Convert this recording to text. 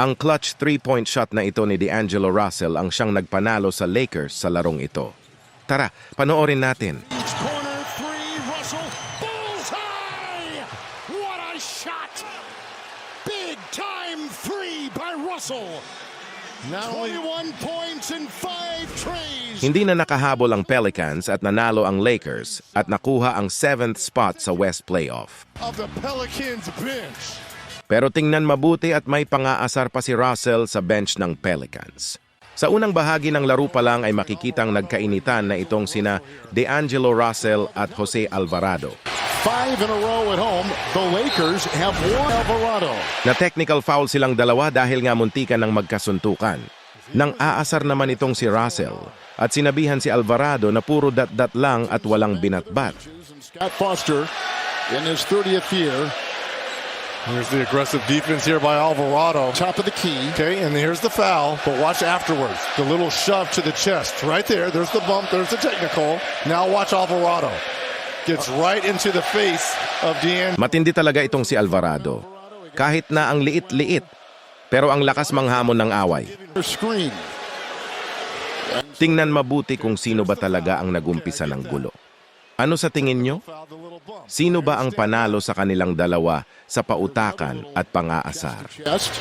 Ang clutch 3-point shot na ito ni D'Angelo Russell ang siyang nagpanalo sa Lakers sa larong ito. Tara, panoorin natin. Corner three, Russell, bullseye! What a shot! Big time three by Russell. Now 21 points and 5 trays. Hindi na nakahabol ang Pelicans at nanalo ang Lakers at nakuha ang 7th spot sa West Playoff. Of the Pelicans bench. Pero tingnan mabuti at may pangaasar pa si Russell sa bench ng Pelicans. Sa unang bahagi ng laro pa lang ay makikitang nagkainitan na itong sina D'Angelo Russell at Jose Alvarado. 5 in a row at home. The Lakers have won Alvarado. Na technical foul silang dalawa dahil nga muntikan ng magkasuntukan. Nang aasar naman itong si Russell at sinabihan si Alvarado na puro dat-dat lang at walang binatbat. Scott Foster in his 30th year. Here's the aggressive defense here by Alvarado. Top of the key. Okay, and here's the foul, but watch afterwards. The little shove to the chest. Right there, there's the bump, there's the technical. Now watch Alvarado. Gets right into the face of D'Angelo. Matindi talaga itong si Alvarado. Kahit na ang liit-liit, pero ang lakas manghamon ng away. Screen. Tingnan mabuti kung sino ba talaga ang nagumpisa ng gulo. Ano sa tingin nyo? Sino ba ang panalo sa kanilang dalawa sa pautakan at pangaasar? Chest.